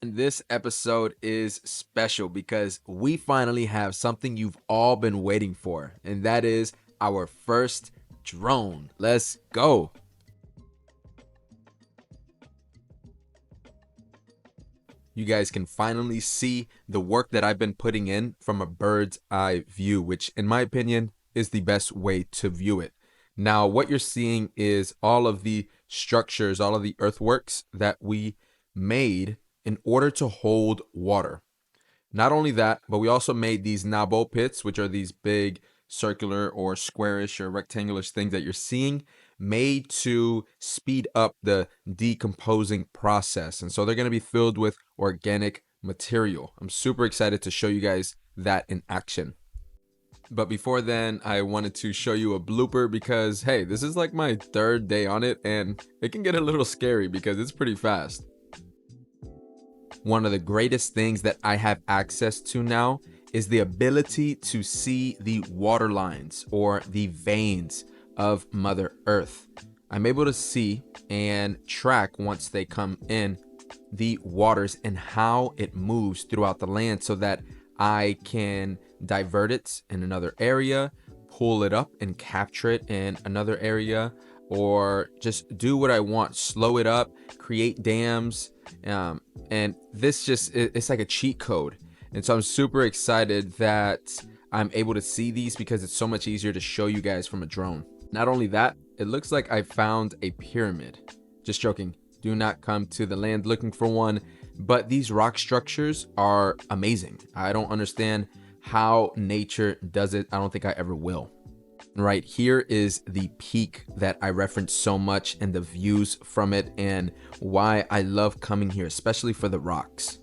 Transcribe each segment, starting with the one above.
And this episode is special because we finally have something you've all been waiting for, and that is our first drone. Let's go. You guys can finally see the work that I've been putting in from a bird's eye view, which, in my opinion, is the best way to view it. Now, what you're seeing is all of the structures, all of the earthworks that we made in order to hold water. Not only that, but we also made these nabo pits, which are these big circular or squarish or rectangular things that you're seeing, made to speed up the decomposing process. And so they're going to be filled with organic material. I'm super excited to show you guys that in action. But before then, I wanted to show you a blooper because, hey, this is like my third day on it and it can get a little scary because it's pretty fast. One of the greatest things that I have access to now is the ability to see the water lines or the veins of Mother Earth. I'm able to see and track, once they come in, the waters and how it moves throughout the land so that I can divert it in another area, pull it up and capture it in another area, or just do what I want, slow it up, create dams. And this just, it's like a cheat code. And so I'm super excited that I'm able to see these because it's so much easier to show you guys from a drone. Not only that, it looks like I found a pyramid. Just joking. Do not come to the land looking for one. But these rock structures are amazing. I don't understand how nature does it. I don't think I ever will. Right here is the peak that I reference so much and the views from it and why I love coming here, especially for the rocks.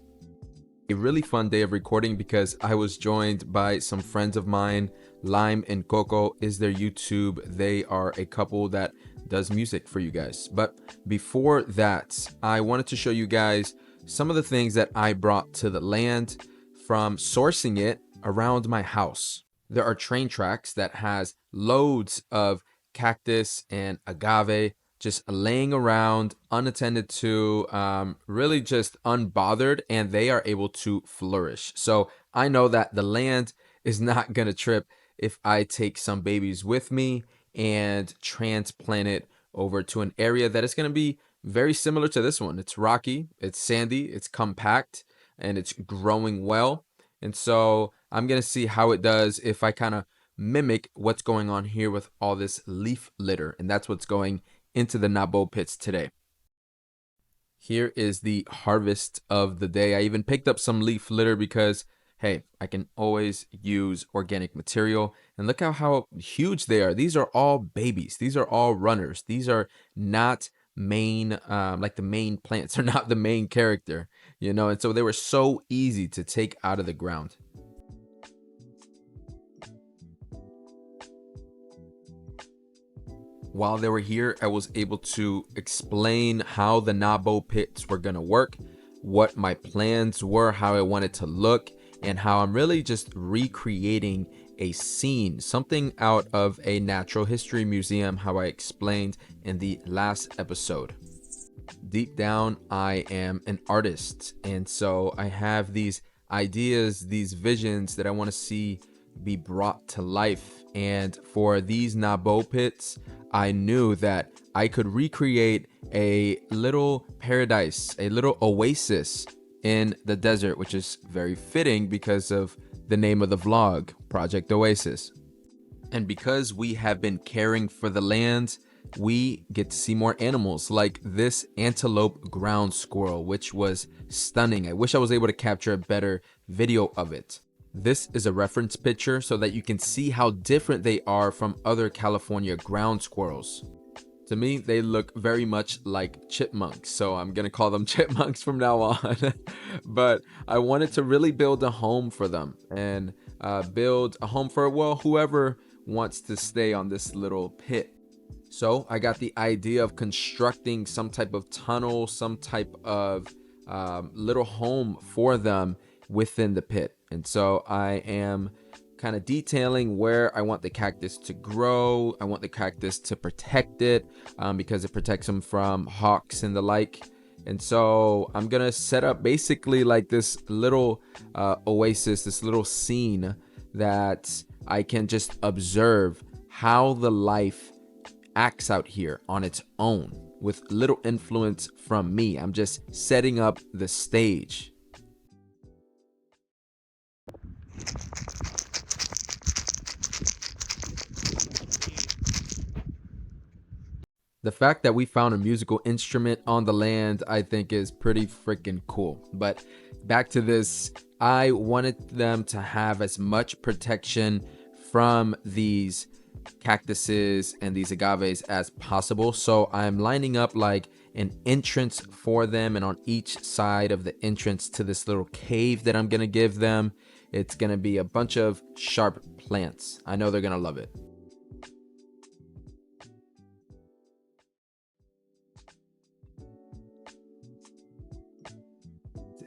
A really fun day of recording because I was joined by some friends of mine. Lime and Coco is their YouTube. They are a couple that does music for you guys. But before that, I wanted to show you guys some of the things that I brought to the land from sourcing it around my house. There are train tracks that has loads of cactus and agave just laying around unattended to, really just unbothered, and they are able to flourish. So I know that the land is not going to trip if I take some babies with me and transplant it over to an area that is going to be very similar to this one. It's rocky, it's sandy, it's compact, and it's growing well. And so I'm going to see how it does if I kind of mimic what's going on here with all this leaf litter. And that's what's going into the nabo pits today. Here is the harvest of the day. I even picked up some leaf litter because, hey, I can always use organic material. And look how huge they are. These are all babies. These are all runners. These are not main, like the main plants are not the main character, and so they were so easy to take out of the ground. While they were here, I was able to explain how the nabo pits were going to work, what my plans were, how I wanted to look, and how I'm really just recreating a scene, something out of a natural history museum, how I explained in the last episode. Deep down, I am an artist, and so I have these ideas, these visions that I want to see be brought to life. And for these nabo pits, I knew that I could recreate a little paradise, a little oasis in the desert, which is very fitting because of the name of the vlog, Project Oasis. And because we have been caring for the land, we get to see more animals like this antelope ground squirrel, which was stunning. I wish I was able to capture a better video of it. This is a reference picture so that you can see how different they are from other California ground squirrels. To me, they look very much like chipmunks, so I'm gonna call them chipmunks from now on. But I wanted to really build a home for them and build a home for, well, whoever wants to stay on this little pit. So I got the idea of constructing some type of tunnel, some type of little home for them within the pit. And so I am kind of detailing where I want the cactus to grow. I want the cactus to protect it because it protects them from hawks and the like. And so I'm gonna set up basically like this little oasis, this little scene that I can just observe how the life acts out here on its own with little influence from me. I'm just setting up the stage. The fact that we found a musical instrument on the land, I think is pretty freaking cool. But back to this, I wanted them to have as much protection from these cactuses and these agaves as possible. So I'm lining up like an entrance for them, and on each side of the entrance to this little cave that I'm gonna give them, it's gonna be a bunch of sharp plants. I know they're gonna love it.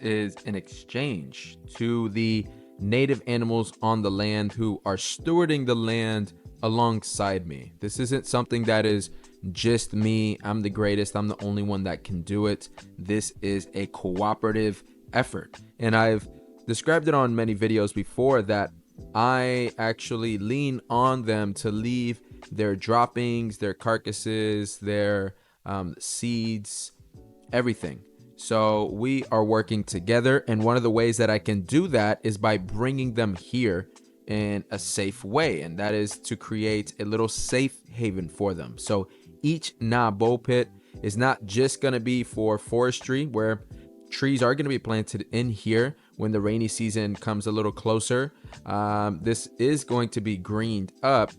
Is an exchange to the native animals on the land who are stewarding the land alongside me. This isn't something that is just me. I'm the greatest. I'm the only one that can do it. This is a cooperative effort. And I've described it on many videos before that I actually lean on them to leave their droppings, their carcasses, their seeds, everything. So we are working together, and one of the ways that I can do that is by bringing them here in a safe way, and that is to create a little safe haven for them. So each nabo pit is not just going to be for forestry, where trees are going to be planted in here when the rainy season comes a little closer. This is going to be greened up,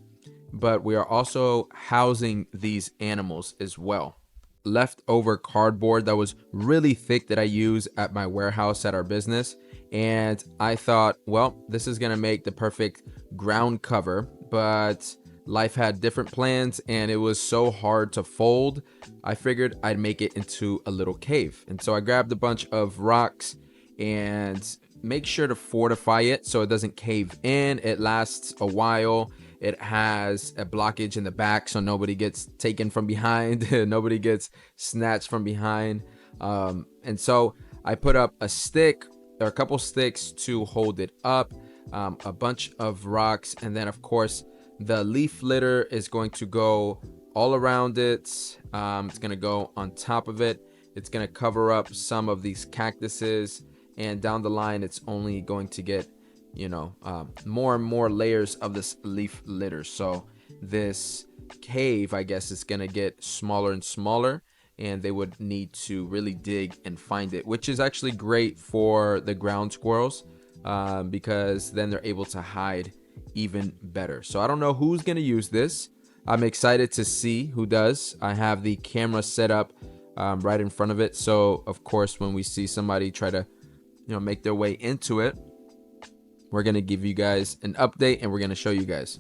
but we are also housing these animals as well. Leftover cardboard that was really thick that I use at my warehouse at our business, and I thought, well, this is gonna make the perfect ground cover, but life had different plans and it was so hard to fold. I figured I'd make it into a little cave, and so I grabbed a bunch of rocks and make sure to fortify it so it doesn't cave in. It lasts a while. It has a blockage in the back so nobody gets taken from behind. Nobody gets snatched from behind. And so I put up a stick or a couple sticks to hold it up, a bunch of rocks, and then of course the leaf litter is going to go all around it. It's going to go on top of it. It's going to cover up some of these cactuses, and down the line it's only going to get more and more layers of this leaf litter. So this cave, I guess, is gonna get smaller and smaller, and they would need to really dig and find it, which is actually great for the ground squirrels, because then they're able to hide even better. So I don't know who's gonna use this. I'm excited to see who does. I have the camera set up right in front of it, so of course when we see somebody try to make their way into it, we're going to give you guys an update and we're going to show you guys.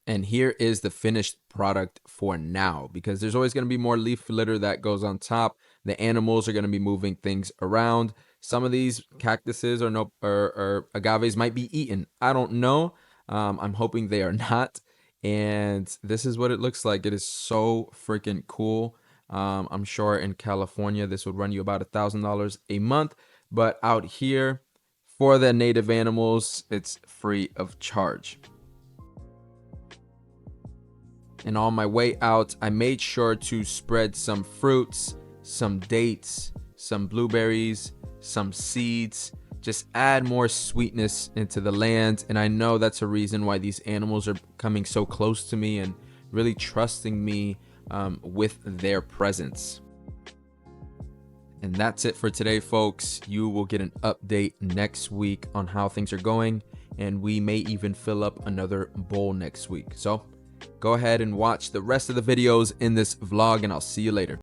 And here is the finished product for now, because there's always going to be more leaf litter that goes on top. The animals are going to be moving things around. Some of these cactuses or agaves might be eaten. I don't know. I'm hoping they are not. And this is what it looks like. It is so freaking cool. I'm sure in California this would run you about $1,000 a month, but out here for the native animals, it's free of charge. And on my way out, I made sure to spread some fruits, some dates, some blueberries, some seeds, just add more sweetness into the land. And I know that's a reason why these animals are coming so close to me and really trusting me with their presence. And that's it for today, folks. You will get an update next week on how things are going, and we may even fill up another bowl next week. So Go ahead and watch the rest of the videos in this vlog, and I'll see you later.